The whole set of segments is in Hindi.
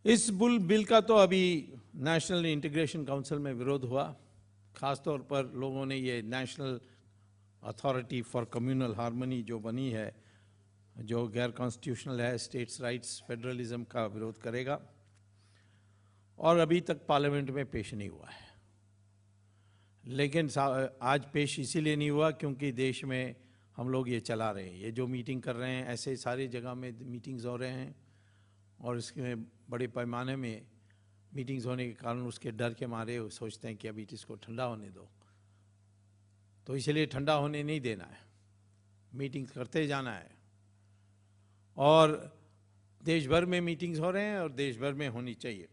इस बिल का तो अभी नेशनल इंटीग्रेशन काउंसिल में विरोध हुआ। खास तौर पर लोगों ने ये national authority for communal harmony जो बनी है, जो गैर कॉन्स्टिट्यूशनल है, स्टेट्स राइट्स फेडरलिज्म का विरोध करेगा और अभी तक पार्लियामेंट में पेश नहीं हुआ है। लेकिन आज पेश इसीलिए नहीं हुआ क्योंकि देश में हम लोग ये चला रहे हैं, ये जो मीटिंग कर रहे हैं, ऐसे सारी जगह में मीटिंग्स हो रहे हैं और इसमें बड़े पैमाने में मीटिंग्स होने के कारण उसके डर के मारे वो सोचते हैं कि अभी इसको ठंडा होने दो, तो इसलिए ठंडा होने नहीं देना है, मीटिंग्स करते जाना है। और देश भर में मीटिंग्स हो रहे हैं और देश भर में होनी चाहिए।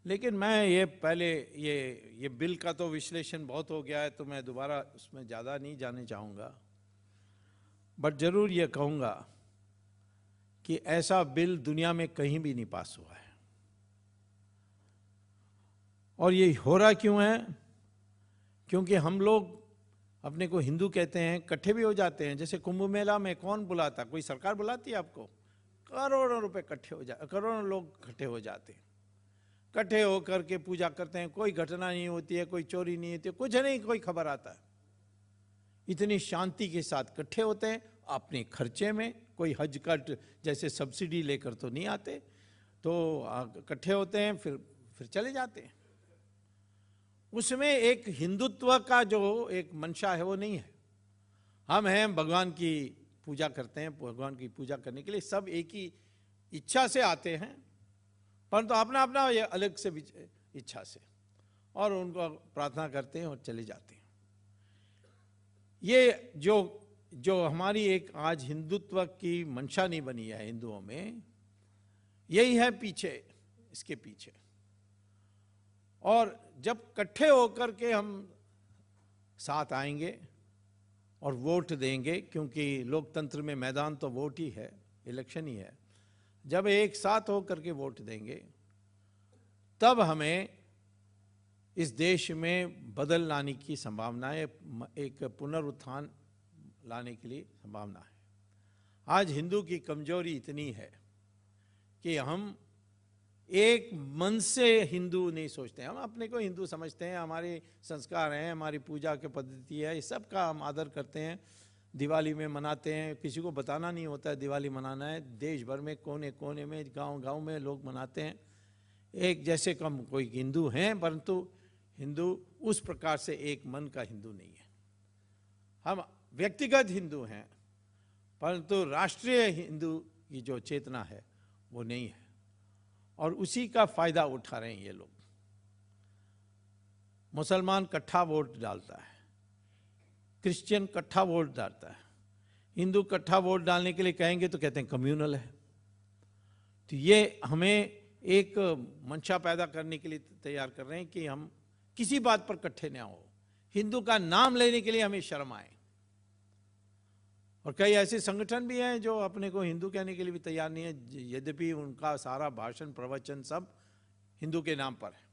लेकिन मैं ये बिल का तो विश्लेषण बहुत हो गया है, तो मैं दोबारा उसमें ज़्यादा नहीं जाने चाहूँगा, बट ज़रूर ये कहूँगा कि ऐसा बिल दुनिया में कहीं भी नहीं पास हुआ है। और ये हो रहा क्यों है? क्योंकि हम लोग अपने को हिंदू कहते हैं, इकट्ठे भी हो जाते हैं। जैसे कुंभ मेला में कौन बुलाता? कोई सरकार बुलाती है आपको? करोड़ों रुपए इकट्ठे हो जाते, करोड़ों लोग इकट्ठे हो जाते हैं, इकट्ठे होकर के पूजा करते हैं, कोई घटना नहीं होती है, कोई चोरी नहीं होती है, कुछ नहीं, कोई खबर आता है। इतनी शांति के साथ इकट्ठे होते हैं अपने खर्चे में, कोई हज का जैसे सब्सिडी लेकर तो नहीं आते, तो इकट्ठे होते हैं, फिर चले जाते हैं। उसमें एक हिंदुत्व का जो एक मंशा है वो नहीं है। हम हैं, भगवान की पूजा करते हैं, भगवान की पूजा करने के लिए सब एक ही इच्छा से आते हैं, परंतु अपना अपना ये अलग से इच्छा से, और उनको प्रार्थना करते हैं और चले जाते हैं। ये जो हमारी एक आज हिंदुत्व की मंशा नहीं बनी है हिंदुओं में, यही है पीछे, इसके पीछे। और जब इकट्ठे होकर के हम साथ आएंगे और वोट देंगे, क्योंकि लोकतंत्र में मैदान तो वोट ही है, इलेक्शन ही है, जब एक साथ होकर के वोट देंगे तब हमें इस देश में बदल लाने की संभावना है, एक पुनरुत्थान लाने के लिए संभावना है। आज हिंदू की कमजोरी इतनी है कि हम एक मन से हिंदू नहीं सोचते। हम अपने को हिंदू समझते हैं, हमारे संस्कार हैं, हमारी पूजा की पद्धति है, इस सब का हम आदर करते हैं, दिवाली में मनाते हैं। किसी को बताना नहीं होता है दिवाली मनाना है, देश भर में कोने कोने में, गांव-गांव में लोग मनाते हैं। एक जैसे कम कोई हिंदू हैं, परंतु हिंदू उस प्रकार से एक मन का हिंदू नहीं है। हम व्यक्तिगत हिंदू हैं, परंतु राष्ट्रीय हिंदू की जो चेतना है वो नहीं है, और उसी का फायदा उठा रहे हैं ये लोग। मुसलमान इकट्ठा वोट डालता है, क्रिश्चियन इकट्ठा वोट डालता है, हिंदू इकट्ठा वोट डालने के लिए कहेंगे तो कहते हैं कम्युनल है। तो ये हमें एक मंशा पैदा करने के लिए तैयार कर रहे हैं कि हम किसी बात पर इकट्ठे ना हो, हिंदू का नाम लेने के लिए हमें शर्म आए। और कई ऐसे संगठन भी हैं जो अपने को हिंदू कहने के लिए भी तैयार नहीं है, यद्यपि उनका सारा भाषण प्रवचन सब हिंदू के नाम पर है।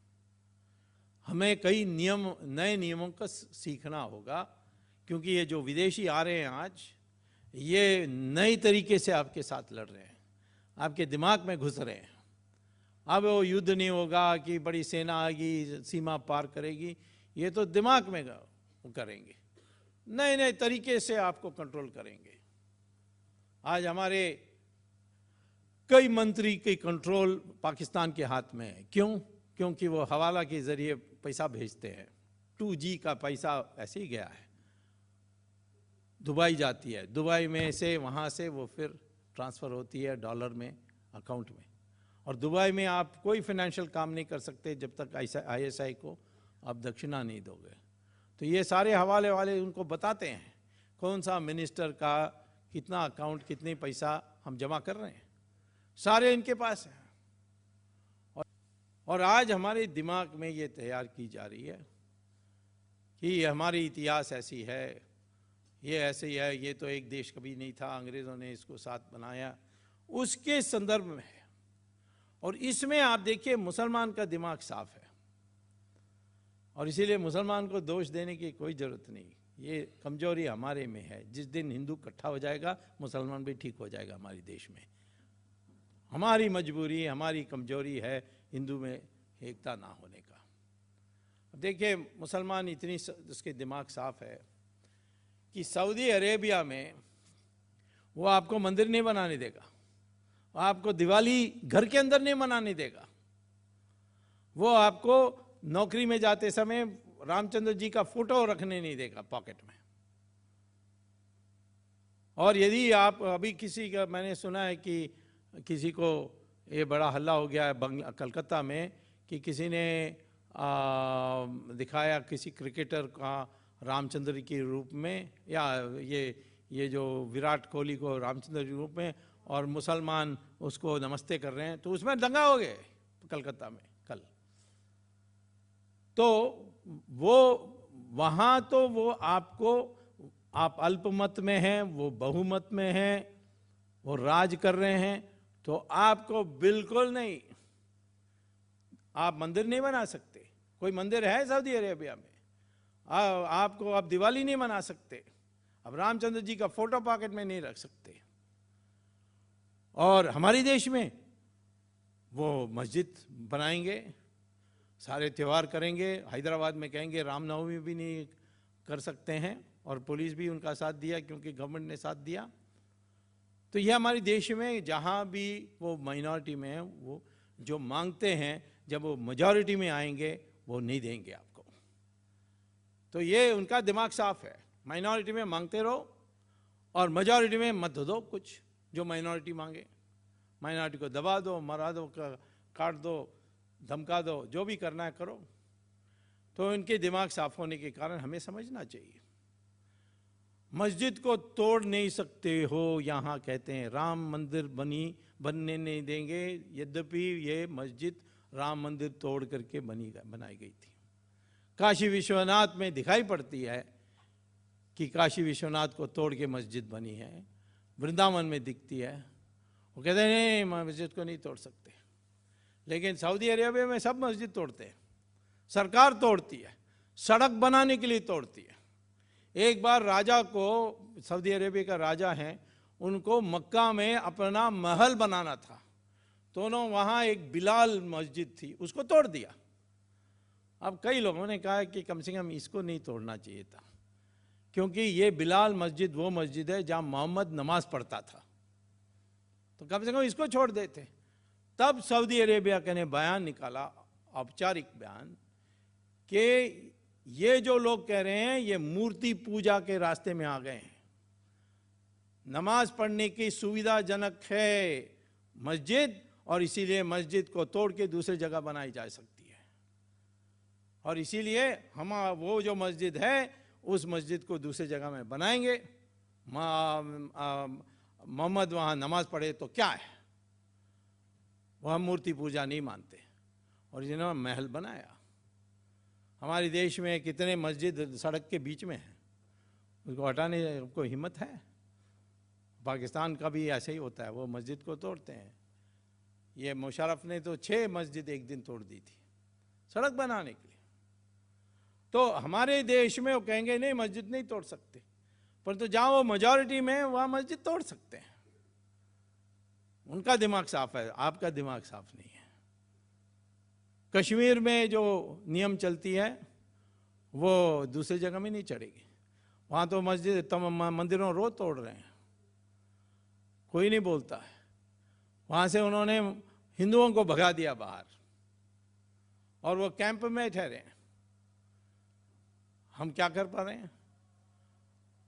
हमें कई नए नियमों का सीखना होगा, क्योंकि ये जो विदेशी आ रहे हैं आज, ये नई तरीके से आपके साथ लड़ रहे हैं, आपके दिमाग में घुस रहे हैं। अब वो युद्ध नहीं होगा कि बड़ी सेना आएगी, सीमा पार करेगी, ये तो दिमाग में करेंगे, नए नए तरीके से आपको कंट्रोल करेंगे। आज हमारे कई मंत्री के कंट्रोल पाकिस्तान के हाथ में है। क्यों? क्योंकि वो हवाला के जरिए पैसा भेजते हैं। 2G का पैसा ऐसे ही गया है, दुबई जाती है, दुबई में से वहाँ से वो फिर ट्रांसफ़र होती है डॉलर में अकाउंट में। और दुबई में आप कोई फाइनेंशियल काम नहीं कर सकते जब तक ISI को आप दक्षिणा नहीं दोगे। तो ये सारे हवाले वाले उनको बताते हैं कौन सा मिनिस्टर का कितना अकाउंट, कितने पैसा हम जमा कर रहे हैं, सारे इनके पास है। और आज हमारे दिमाग में ये तैयार की जा रही है कि हमारी इतिहास ऐसी है, ये ऐसे ही है, ये तो एक देश कभी नहीं था, अंग्रेज़ों ने इसको साथ बनाया, उसके संदर्भ में है। और इसमें आप देखिए मुसलमान का दिमाग साफ है, और इसीलिए मुसलमान को दोष देने की कोई ज़रूरत नहीं। ये कमजोरी हमारे में है। जिस दिन हिंदू इकट्ठा हो जाएगा, मुसलमान भी ठीक हो जाएगा हमारे देश में। हमारी मजबूरी, हमारी कमजोरी है हिंदू में एकता ना होने का। देखिए मुसलमान इतनी उसके दिमाग साफ है कि सऊदी अरेबिया में वो आपको मंदिर नहीं बनाने देगा, आपको दिवाली घर के अंदर नहीं मनाने देगा, वो आपको नौकरी में जाते समय रामचंद्र जी का फोटो रखने नहीं देगा पॉकेट में। और यदि आप अभी किसी का, मैंने सुना है कि किसी को ये बड़ा हल्ला हो गया है कलकत्ता में कि किसी ने दिखाया किसी क्रिकेटर का रामचंद्र के रूप में, या ये जो विराट कोहली को रामचंद्र के रूप में, और मुसलमान उसको नमस्ते कर रहे हैं, तो उसमें दंगा हो गए कलकत्ता में कल। तो वो वहाँ तो वो आपको, आप अल्पमत में हैं, वो बहुमत में हैं, वो राज कर रहे हैं, तो आपको बिल्कुल नहीं, आप मंदिर नहीं बना सकते। कोई मंदिर है सऊदी अरेबिया में? आपको आप दिवाली नहीं मना सकते, अब रामचंद्र जी का फोटो पॉकेट में नहीं रख सकते। और हमारे देश में वो मस्जिद बनाएंगे, सारे त्यौहार करेंगे, हैदराबाद में कहेंगे रामनवमी भी नहीं कर सकते हैं, और पुलिस भी उनका साथ दिया क्योंकि गवर्नमेंट ने साथ दिया। तो यह हमारे देश में जहाँ भी वो माइनॉरिटी में है, वो जो मांगते हैं, जब वो मेजॉरिटी में आएंगे वो नहीं देंगे आपको। तो ये उनका दिमाग साफ है, माइनॉरिटी में मांगते रहो और मेजॉरिटी में मत दो कुछ जो माइनॉरिटी मांगे। माइनॉरिटी को दबा दो, मरा दो, काट दो, धमका दो, जो भी करना है करो। तो इनके दिमाग साफ होने के कारण हमें समझना चाहिए, मस्जिद को तोड़ नहीं सकते हो। यहाँ कहते हैं राम मंदिर बनने नहीं देंगे, यद्यपि ये मस्जिद राम मंदिर तोड़ करके बनाई गई थी। काशी विश्वनाथ में दिखाई पड़ती है कि काशी विश्वनाथ को तोड़ के मस्जिद बनी है, वृंदावन में दिखती है। वो कहते हैं नहीं, मस्जिद को नहीं तोड़ सकते। लेकिन सऊदी अरेबिया में सब मस्जिद तोड़ते हैं, सरकार तोड़ती है, सड़क बनाने के लिए तोड़ती है। एक बार राजा को, सऊदी अरेबिया का राजा हैं, उनको मक्का में अपना महल बनाना था, तो उन्होंने वहाँ एक बिलाल मस्जिद थी, उसको तोड़ दिया। अब कई लोगों ने कहा कि कम से कम इसको नहीं तोड़ना चाहिए था, क्योंकि ये बिलाल मस्जिद वो मस्जिद है जहाँ मोहम्मद नमाज पढ़ता था, तो कम से कम इसको छोड़ देते। तब सऊदी अरेबिया के ने बयान निकाला, औपचारिक बयान, कि ये जो लोग कह रहे हैं ये मूर्ति पूजा के रास्ते में आ गए हैं। नमाज पढ़ने की सुविधाजनक है मस्जिद, और इसीलिए मस्जिद को तोड़ के दूसरी जगह बनाई जा सकती है, और इसीलिए हम वो जो मस्जिद है उस मस्जिद को दूसरी जगह में बनाएंगे। मोहम्मद वहाँ नमाज पढ़े तो क्या है, वह मूर्ति पूजा नहीं मानते, और जिन्होंने महल बनाया। हमारे देश में कितने मस्जिद सड़क के बीच में हैं, उसको हटाने को हिम्मत है? पाकिस्तान का भी ऐसे ही होता है, वो मस्जिद को तोड़ते हैं। ये मुशर्रफ ने तो 6 मस्जिद एक दिन तोड़ दी थी सड़क बनाने के लिए। तो हमारे देश में वो कहेंगे नहीं मस्जिद नहीं तोड़ सकते, परंतु जहाँ वो मेजॉरिटी में वहाँ मस्जिद तोड़ सकते हैं। उनका दिमाग साफ है, आपका दिमाग साफ नहीं है। कश्मीर में जो नियम चलती है वो दूसरी जगह में नहीं चढ़ेगी। वहाँ तो मस्जिद मंदिरों रोज तोड़ रहे हैं, कोई नहीं बोलता है। वहाँ से उन्होंने हिंदुओं को भगा दिया बाहर, और वो कैंप में ठहरे हैं। हम क्या कर पा रहे हैं?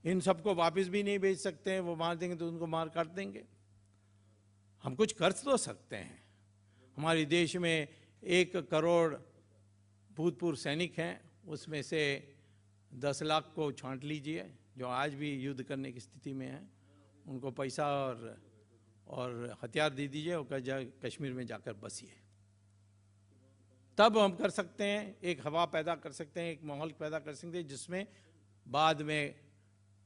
इन सबको वापस भी नहीं भेज सकते हैं, वो मार देंगे तो उनको मार काट देंगे। हम कुछ कर तो सकते हैं। हमारे देश में 1 करोड़ भूतपूर्व सैनिक हैं, उसमें से 10 लाख को छांट लीजिए जो आज भी युद्ध करने की स्थिति में हैं, उनको पैसा और हथियार दे दीजिए और कश्मीर में जाकर बसिए। तब हम कर सकते हैं, एक हवा पैदा कर सकते हैं, एक माहौल पैदा कर सकते हैं जिसमें बाद में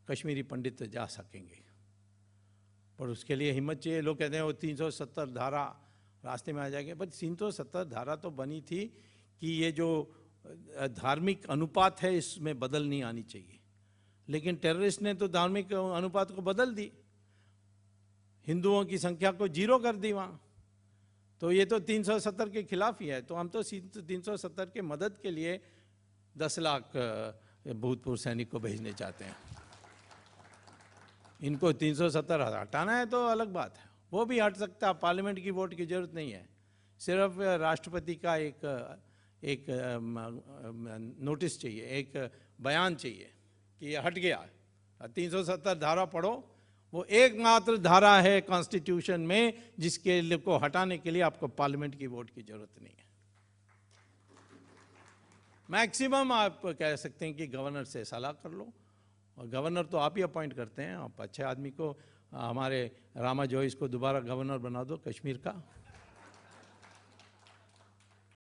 कश्मीरी पंडित जा सकेंगे। पर उसके लिए हिम्मत चाहिए। लोग कहते हैं वो 370 धारा रास्ते में आ जाएंगे, पर 370 धारा तो बनी थी कि ये जो धार्मिक अनुपात है इसमें बदल नहीं आनी चाहिए, लेकिन टेररिस्ट ने तो धार्मिक अनुपात को बदल दी, हिंदुओं की संख्या को 0 कर दी वहाँ। तो ये तो 370 के खिलाफ ही है। तो हम तो 370 के मदद के लिए 10 लाख भूतपूर्व सैनिक को भेजने चाहते हैं। इनको 370 हटाना है तो अलग बात है, वो भी हट सकता है, पार्लियामेंट की वोट की जरूरत नहीं है, सिर्फ राष्ट्रपति का एक नोटिस चाहिए, एक बयान चाहिए कि ये हट गया। 370 धारा पढ़ो, वो एकमात्र धारा है कॉन्स्टिट्यूशन में जिसके को हटाने के लिए आपको पार्लियामेंट की वोट की जरूरत नहीं है। मैक्सिमम आप कह सकते हैं कि गवर्नर से सलाह कर लो, और गवर्नर तो आप ही अपॉइंट करते हैं, आप अच्छे आदमी को, हमारे रामा जोइस को दोबारा गवर्नर बना दो कश्मीर का।